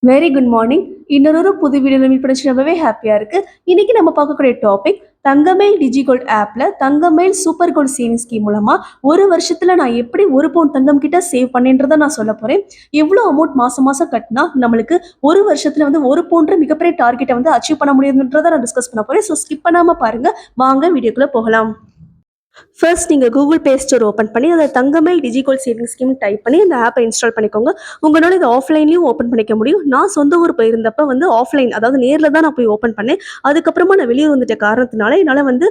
Very good morning. இன்னொரு புது வீடியோல மீட் பண்ணி ரொம்பவே ஹாப்பியா இருக்கு. இன்னைக்கு நம்ம பார்க்கக்கூடிய டாபிக் தங்கமயில் டிஜிகோல்ட் ஆப்ல தங்கமயில் சூப்பர் கோல்ட் சேவிங் ஸ்கீம் மூலமா ஒரு வருஷத்துல நான் எப்படி ஒரு பவுன் தங்கம் கிட்ட சேவ் பண்ணேன்றதை நான் சொல்ல போறேன். எவ்வளவு அமௌண்ட் மாசம் மாசம் கட்டினா நம்மளுக்கு ஒரு வருஷத்துல வந்து ஒரு பவுன்ற மிகப்பெரிய டார்கெட்டை வந்து அச்சீவ் பண்ண முடியுதுன்றதை நான் டிஸ்கஸ் பண்ண போறேன். ஸோ ஸ்கிப் பண்ணாம பாருங்க. வாங்க வீடியோக்குள்ள போகலாம். ஃபர்ஸ்ட் நீங்கள் கூகுள் ப்ளே ஸ்டோர் ஓப்பன் பண்ணி அதை தங்கமயில் டிஜிகோல்ட் சேவிங் ஸ்கீம் டைப் பண்ணி அந்த ஆப்பை இன்ஸ்டால் பண்ணிக்கோங்க. உங்களால் இது ஆஃப்லைன்லையும் ஓப்பன் பண்ணிக்க முடியும். நான் சொந்த ஊர் போயிருந்தப்ப வந்து ஆஃப்லைன், அதாவது நேரில் தான் நான் போய் ஓப்பன் பண்ணேன். அதுக்கப்புறமா நான் வெளியூர் வந்துட்ட காரணத்தினால என்னால் வந்து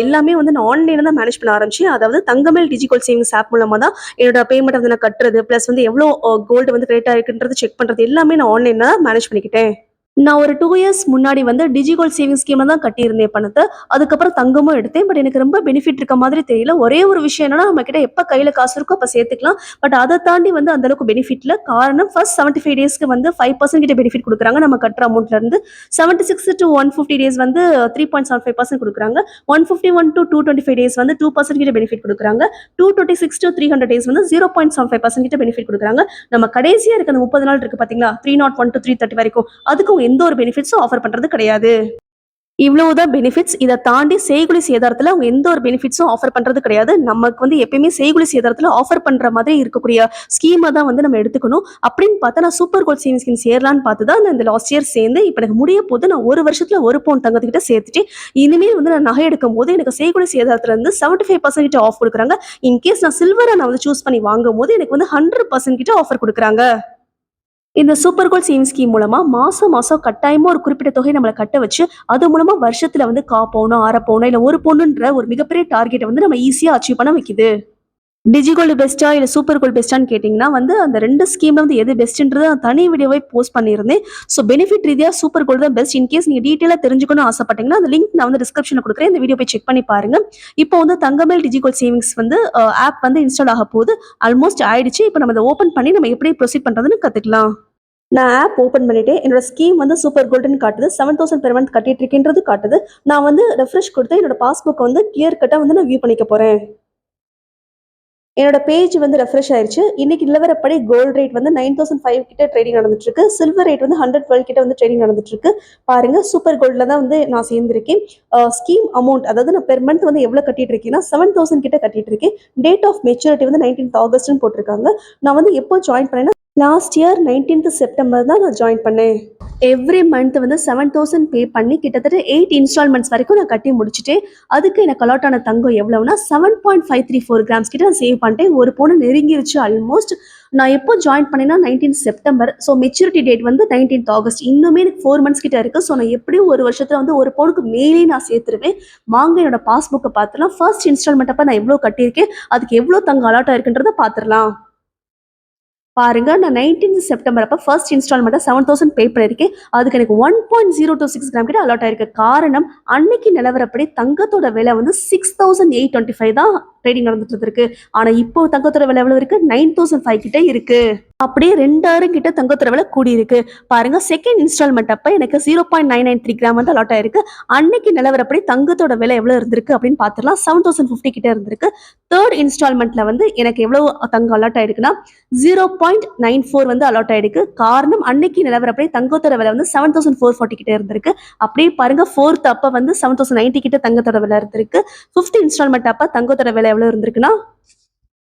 எல்லாமே வந்து நான் ஆன்லைனில் தான் மேனேஜ் பண்ண ஆரம்பிச்சேன். அதாவது தங்கமயில் டிஜிகோல்ட் சேவிங்ஸ் ஆப் மூலமாக தான் என்னோட பேமெண்ட் வந்து நான் கட்டுறது, ப்ளஸ் வந்து எவ்வளோ கோல்டு வந்து கிரெடிட் ஆகிருக்குன்றது செக் பண்ணுறது எல்லாமே நான் ஆன்லைனில் தான் மேனேஜ் பண்ணிக்கிட்டேன். நான் ஒரு 2 இயர்ஸ் முன்னாடி வந்து டிஜிகோல்ட் சேவிங்ஸ் ஸ்கீம்ல தான் கட்டியிருந்தேன் பணத்தை. அதுக்கப்புறம் தங்கமும் எடுத்தேன். பட் எனக்கு ரொம்ப பெனிஃபிட் இருக்க மாதிரி தெரியல. ஒரே ஒரு விஷயம் என்னன்னா, நம்ம கிட்ட எப்ப கையில காசு இருக்கோ அப்ப சேர்த்துக்கலாம். பட் அதை தாண்டி வந்து அந்த அளவுக்கு பெனிஃபிட் இல்ல. காரணம் ஃபர்ஸ்ட் 75 டேஸ்க்கு வந்து 5% கிட்ட பெனிஃபிட் கொடுக்குறாங்க நம்ம கட்டுற அமௌண்ட்ல இருந்து. 76 to 150 டேஸ் வந்து 3.75% கொடுக்குறாங்க. 151 to 225 டேஸ் வந்து 2% கிட்ட பெனிஃபிட் கொடுக்குறாங்க. 226 to 300 டேஸ் வந்து 0.75% கிட்ட பெனிஃபிட் கொடுக்குறாங்க. நம்ம கடைசியா இருக்க அந்த 30 நாள் இருக்கு பாத்தீங்களா, 301 to 330 வரைக்கும், அதுக்கு எந்த ஒரு பெனிஃபிட்ஸும் ஆஃபர் பண்றது கிடையாது. இவ்வளவுதான் பெனிஃபிட்ஸ். இதை தாண்டி செய்குலி சேதாரத்துல அவங்க எந்த ஒரு பெனிஃபிட்ஸும் ஆஃபர் பண்றது கிடையாது. நமக்கு வந்து எப்பயுமே செய்குலி சேதாரத்துல ஆஃபர் பண்ற மாதிரி இருக்கக்கூடிய ஸ்கீமை தான் வந்து நம்ம எடுத்துக்கணும். அப்படின்னு பார்த்தா நான் சூப்பர் கோல்ட் சேவிங் ஸ்கீம் சேரலான்னு பார்த்து தான் நான் இந்த லாஸ்ட் இயர் சேர்ந்து இப்போ எனக்கு முடிய போது நான் ஒரு வருஷத்துல ஒரு பவுன் தங்கத்துக்கிட்ட சேர்த்துட்டு இனிமேல் வந்து நான் நகை எடுக்கும் போது எனக்கு செய்குலி சேதாரத்துல இருந்து 75% கிட்ட ஆஃப் கொடுக்குறாங்க. இன்கேஸ் நான் சில்வரை நான் வந்து சூஸ் பண்ணி வாங்கும் போது எனக்கு வந்து 100% கிட்ட ஆஃபர் கொடுக்குறாங்க. இந்த சூப்பர் கோல்ட் சேவிங் ஸ்கீம் மூலமா மாசம் மாசம் கட்டாயமா ஒரு குறிப்பிட்ட தொகை நம்மளை கட்ட வச்சு அது மூலமா வருஷத்துல வந்து காப்போனோ அரை பவுனோ இல்ல ஒரு பவுனுன்ற ஒரு மிகப்பெரிய டார்கெட்டை வந்து நம்ம ஈஸியா அச்சீவ் பண்ண வைக்குது. டிஜிகோல்டு பெஸ்ட்டா இல்ல சூப்பர் கோல்டு பெஸ்ட்டான்னு கேட்டிங்கன்னா வந்து அந்த ரெண்டு ஸ்கீம்ல வந்து எது பெஸ்ட்ன்றதை நான் தனி வீடியோவை போஸ்ட் பண்ணியிருந்தேன். ஸோ பெனிஃபிட் ரீதியா சூப்பர் கோல்டு தான் பெஸ்ட். இன்கேஸ் நீங்க டீட்டெயிலாக தெரிஞ்சுக்கணும்னு ஆசைப்பட்டீங்கன்னா அந்த லிங்க் நான் வந்து டிஸ்கிரிப்ஷனில் கொடுக்குறேன். இந்த வீடியோ போய் செக் பண்ணி பாருங்க. இப்போ வந்து தங்கமயில் டிஜிகோல்ட் சேவிங்ஸ் வந்து ஆப் வந்து இன்ஸ்டால் ஆக போகுது. ஆல்மோஸ்ட் ஆயிடுச்சு. இப்போ நம்ம அதை ஓப்பன் பண்ணி நம்ம எப்படி ப்ரொசீட் பண்றதுன்னு கத்துக்கலாம். நான் ஆப் ஓப்பன் பண்ணிட்டு என்னோட ஸ்கீம் வந்து சூப்பர் கோல்டுன்னு காட்டுது. 7000 பெர் மந்த் கட்டிட்டு இருக்கேன்றது காட்டுது. நான் வந்து ரெஃப்ரெஷ் கொடுத்து என்னோட பாஸ்புக் வந்து கிளியர் கட்டா வந்து நான் வியூ பண்ணிக்க போறேன். என்னோட பேஜ் வந்து ரெஃப்ரெஷ் ஆயிருச்சு. இன்னைக்கு நிலவரப்படி கோல்டு ரேட் வந்து 9005 கிட்ட ட்ரேடிங் நடந்துட்டு இருக்கு. சில்வர் ரேட் வந்து 112 கிட்ட வந்து ட்ரேடிங் நடந்துட்டு இருக்கு. பாருங்க, சூப்பர் கோல்ட்ல தான் வந்து நான் சேர்ந்திருக்கேன். ஸ்கீம் அமௌண்ட், அதாவது நான் பெர் மந்த் வந்து எவ்வளவு கட்டிட்டு இருக்கேன்னா 7000 கிட்ட கட்டிட்டு இருக்கேன். டேட் ஆஃப் மெச்சூரிட்டி வந்து 19th ஆகஸ்ட்னு போட்டிருக்காங்க. நான் வந்து எப்போ ஜாயின் பண்ணேன்னா லாஸ்ட் இயர் 19th செப்டம்பர் தான் நான் ஜாயின் பண்ணேன். எவ்ரி மந்த் வந்து 7000 பே பண்ணி கிட்டத்தட்ட 8 இன்ஸ்டால்மெண்ட்ஸ் வரைக்கும் நான் கட்டி முடிச்சுட்டேன். அதுக்கு எனக்கு அலாட் ஆன தங்கம் எவ்வளவுனா 7.534 கிராம்ஸ் கிட்ட நான் சேவ் பண்ணிட்டேன். ஒரு பவுன் நெருங்கிருச்சு ஆல்மோஸ்ட். நான் எப்போ ஜாயின் பண்ணேன்னா 19th September. So maturity date வந்து 19th ஆகஸ்ட். இன்னுமே எனக்கு 4 மந்த்ஸ் கிட்ட இருக்கு. ஸோ நான் எப்படியும் ஒரு வருஷத்துல வந்து ஒரு பவுனுக்கு மேலே நான் சேர்த்துருவேன். வாங்க என்னோட பாஸ்புக்கை பார்த்துலாம். ஃபர்ஸ்ட் இன்ஸ்டால்மெண்ட் அப்ப நான் எவ்வளோ கட்டியிருக்கேன், அதுக்கு எவ்வளோ தங்கம் அலாட் ஆயிருக்குன்றத பார்த்துடலாம். பாருங்க, நான் 19th செப்டம்பர் அப்போ ஃபர்ஸ்ட் இன்ஸ்டால்மெண்ட்டாக 7000 பே பண்ணியிருக்கேன். அதுக்கு எனக்கு 1.026 கிராம் கிட்ட அலாட் ஆயிருக்கு. காரணம், அன்னைக்கு நிலவரப்படி தங்கத்தோட விலை வந்து 6825 தான் ட்ரேடிங் நடந்துட்டு இருக்கு. ஆனா இப்போ தங்கத்தோட விலை எவ்வளவு இருக்கு? 9005 கிட்ட இருக்கு. அப்படியே 2000 கிட்ட தங்கத்தோட விலை கூடி இருக்கு. பாருங்க, செகண்ட் இன்ஸ்டால்மெண்ட் அப்ப எனக்கு 0.993 கிராம் வந்து அலாட் ஆயிருக்கு. அன்னைக்கு நிலவரப்படி தங்கத்தோட விலை எவ்வளவு இருந்திருக்கு அப்படின்னு பாத்துடலாம். 7050 கிட்ட இருந்திருக்கு. தேர்ட் இன்ஸ்டால்மெண்ட்ல வந்து எனக்கு எவ்வளவு தங்கம் அலாட் ஆயிருக்குன்னா 0.94 வந்து அலாட் ஆயிருக்கு. காரணம், அன்னைக்கு நிலவரப்படி தங்கத்தோட விலை வந்து 7440 கிட்ட இருந்திருக்கு. அப்படியே பாருங்க, ஃபோர்த் அப்ப வந்து 7090 கிட்ட தங்கத்தோட விலை இருந்திருக்கு. ஃபிஃப்த் இன்ஸ்டால்மெண்ட் அப்ப தங்கத்தோட விலை எவ்வளவு இருந்திருக்குன்னா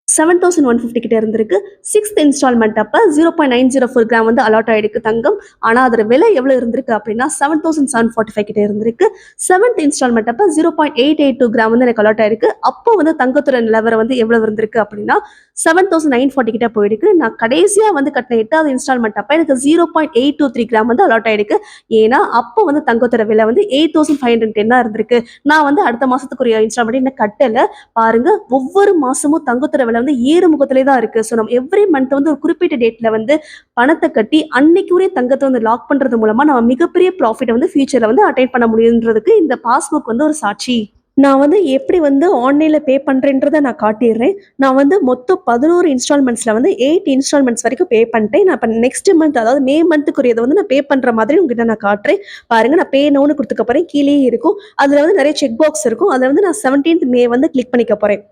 7150 கிட்ட இருந்திருக்கு. சிக்ஸ்த் இன்ஸ்டால்மெண்ட் அப்ப 0.904 கிராம் வந்து அலாட் ஆயிருக்கு தங்கம். ஆனா அதோட விலை எவ்வளவு இருந்திருக்கு அப்படின்னா 7745 கிட்ட இருந்திருக்கு. செவன்த் இன்ஸ்டால்மெண்ட் அப்ப 0.882 கிராம் வந்து எனக்கு அலாட் ஆயிருக்கு. அப்போ வந்து தங்கத்தோட நிலவரம் வந்து எவ்வளவு இருந்திருக்கு அப்படின்னா 7940 கிட்ட போயிருக்கு. நான் கடைசியா வந்து கட்டின 8வது இன்ஸ்டால்மெண்ட் அப்ப எனக்கு 0.823 கிராம் வந்து அலாட் ஆயிருக்கு. ஏன்னா அப்போ வந்து தங்கத்தோட விலை வந்து 8510 தான் இருந்திருக்கு. நான் வந்து அடுத்த மாசத்துக்குரிய இன்ஸ்டால்மெண்ட் இன்னும் கட்டல. பாருங்க, ஒவ்வொரு மாசமும் தங்கத்தோட விலை வந்து ஏறு முகத்திலே தான் இருக்கு. ஸோ நம்ம எவ்ரி மந்த் வந்து ஒரு குறிப்பிட்ட டேட்ல வந்து பணத்தை கட்டி அன்னைக்கு உரிய தங்கத்தை வந்து லாக் பண்றது மூலமா நம்ம மிகப்பெரிய ப்ராஃபிட்டை வந்து ஃபியூச்சர்ல வந்து அட்டைன் பண்ண முடியுன்றதுக்கு இந்த பாஸ்புக் வந்து ஒரு சாட்சி. நான் வந்து எப்படி வந்து ஆன்லைன்ல பே பண்றேன்றதை நான் காட்டிடுறேன். நான் வந்து மொத்தம் 11 இன்ஸ்டால்மெண்ட்ஸ்ல வந்து 8 இன்ஸ்டால்மெண்ட்ஸ் வரைக்கும் பே பண்ணிட்டேன். நான் இப்போ நெக்ஸ்ட் மந்த், அதாவது மே மந்த்துக்குரியதை வந்து நான் பே பண்ற மாதிரி உங்ககிட்ட நான் காட்டுறேன். பாருங்க, நான் பே நோன்னு கொடுத்துக்க போறேன். கீழே இருக்கும். அதுல வந்து நிறைய செக் பாக்ஸ் இருக்கும். அதை வந்து நான் 17th மே வந்து கிளிக் பண்ணிக்க போறேன்.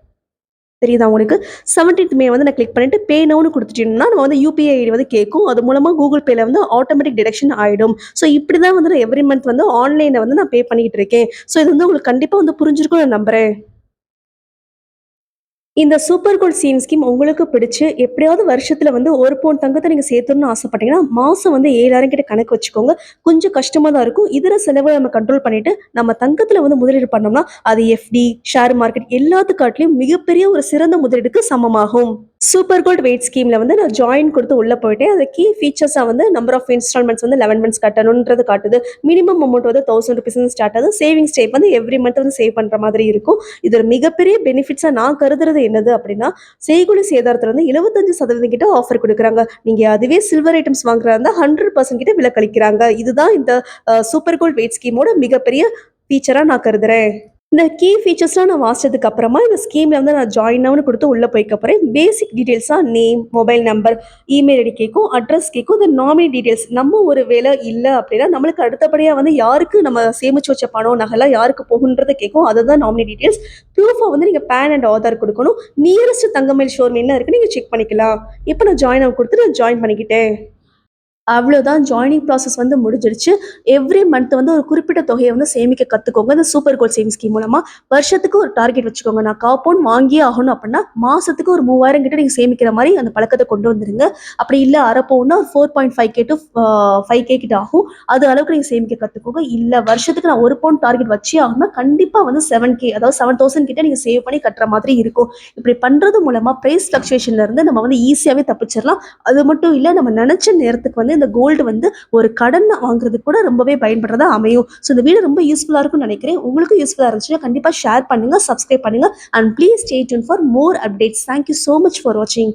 தெரியுதா உங்களுக்கு? 17th மே வந்து நான் கிளிக் பண்ணிட்டு பே நவுன்னு குடுத்துட்டீங்கன்னா, நம்ம வந்து யுபிஐ ஐடி வந்து கேட்கும். அது மூலமா கூகுள் பேல வந்து ஆட்டோமேட்டிக் டிடக்ஷன் ஆயிடும். ஸோ இப்படி தான் வந்து நான் எவ்ரி மந்த் வந்து ஆன்லைன்ல வந்து நான் பே பண்ணிக்கிட்டு இருக்கேன். ஸோ இது வந்து உங்களுக்கு கண்டிப்பா வந்து புரிஞ்சிருக்கும்னு நான் நம்புறேன். இந்த சூப்பர் கோல்ட் சேவிங் ஸ்கீம் உங்களுக்கு பிடிச்சு, எப்படியாவது வருஷத்துல வந்து 1 பவுன் தங்கத்த நீங்க சேர்த்தணும்னு ஆசைப்பட்டீங்கன்னா, மாசம் வந்து 7,000 கிட்ட கணக்கு வச்சுக்கோங்க. கொஞ்சம் கஷ்டமா தான் இருக்கும். இதர செலவ நம்ம கண்ட்ரோல் பண்ணிட்டு, நம்ம தங்கத்துல வந்து முதலீடு பண்ணோம்னா, அது எஃப்டி, ஷேர் மார்க்கெட் எல்லாத்துக்காட்டிலும் மிகப்பெரிய ஒரு சிறந்த முதலீடுக்கு சமமாகும். சூப்பர் கோல்ட் வெயிட் ஸ்கீம்ல வந்து நான் ஜாயின் குடுத்து உள்ள போயிட்டேன். அது கீ ஃபீச்சர்ஸா வந்து நம்பர் ஆஃப் இன்ஸ்டால்மெண்ட்ஸ் வந்து 11 மந்த்ஸ் கட்டணும்ன்றது காட்டுது. மினிமம் அமௌண்ட் வந்து ₹1000 ஸ்டார்ட் ஆகுது. சேவிங்ஸ் டைப் வந்து எவ்ரி மந்த் வந்து சேவ் பண்ற மாதிரி இருக்கும். இதுல மிகப்பெரிய பெனிஃபிட்ஸா நான் கருதுறது என்னது அப்படின்னா, செய்கூலி சேதாரத்துல வந்து 75% கிட்ட ஆஃபர் குடுக்குறாங்க. நீங்க அதுவே சில்வர் ஐட்டம்ஸ் வாங்குறதா இருந்தா 100% கிட்ட விலக்களிக்கிறாங்க. இதுதான் இந்த சூப்பர் கோல்ட் வெயிட் ஸ்கீமோட மிகப்பெரிய ஃபீச்சரா நான் கருதுறேன். இந்த கீ ஃபீச்சர்ஸ்லாம் நான் வாசிச்சதுக்கு அப்புறமா, இந்த ஸ்கீம்ல வந்து நான் ஜாயின் நவ்னு குடுத்து உள்ள போய்க்கப்புறம், பேசிக் டீட்டெயில்ஸா name, mobile number, email ID கேட்கும், அட்ரஸ் கேட்கும். இந்த நாமினி டீட்டெயில்ஸ் நம்ம ஒரு வேளை இல்ல அப்படின்னா, நம்மளுக்கு அடுத்தபடியா வந்து யாருக்கு நம்ம சேமிச்சு வச்ச பணம், நகைலாம் யாருக்கு போகுன்றத கேட்கும். அதுதான் நாமினி டீட்டெயில்ஸ். ப்ரூஃபா வந்து நீங்க பான் அண்ட் ஆதார் குடுக்கணும். நியரஸ்ட் தங்கமயில் ஷோரூம் என்ன இருக்குன்னு நீங்க செக் பண்ணிக்கலாம். இப்ப நான் ஜாயின் நவ் குடுத்து நான் ஜாயின் பண்ணிக்கிட்டேன். அவ்வளோதான் ஜாயினிங் ப்ராசஸ் வந்து முடிஞ்சிருச்சு. எவ்ரி மந்த் வந்து ஒரு குறிப்பிட்ட தொகைய வந்து சேமிக்க கத்துக்கோங்க. இந்த சூப்பர் கோல்ட் சேவிங்ஸ் ஸ்கீம் மூலமா. வருஷத்துக்கு ஒரு டார்கெட் வச்சுக்கோங்க. நான் 1/4 பவுன் வாங்கியே ஆகணும் அப்புட்ன்னா, மாசத்துக்கு ஒரு 3000 கிட்ட நீங்க சேமிக்கிற மாரி அந்த பழக்கத்த கொண்டு வந்துருங்க. அப்படி இல்ல 1/2 பவுன்னா 4.5K டூ 5K கிட்ட ஆகும். அது அளவுக்கு நீங்க சேமிக்க கத்துக்கோங்க. இல்ல வருஷத்துக்கு நான் 1 பவுண்ட் டார்கெட் வச்சே ஆகணும்னா, கண்டிப்பா வந்து 7K அதாவது 7000 கிட்ட நீங்க சேவ் பண்ணி கட்டுற மாதிரி இருக்கும். இப்படி பண்றது மூலமா பிரைஸ் ஃப்ளக்சுவேஷன்ல இருந்து நம்ம வந்து ஈஸியாவே தப்பிச்சிரலாம். அது மட்டும் இல்ல, நம்ம நெனச்ச நேரத்துக்கு வந்து இந்த கோல்டு வந்து ஒரு கடன் வாங்குறதுக்கு கூட ரொம்பவே பயன்படுறதா அமையும். ஸோ இந்த வீடியோ ரொம்ப யூஸ்ஃபுல்லா இருக்கும்னு நெனைக்கிறேன். உங்களுக்கும் யூஸ்ஃபுல்லா இருந்துச்சுன்னா கண்டிப்பா ஷேர் பண்ணுங்க, சப்ஸ்கிரைப் பண்ணுங்க and please stay tune for more updates. Thank you so much for வாட்சிங்.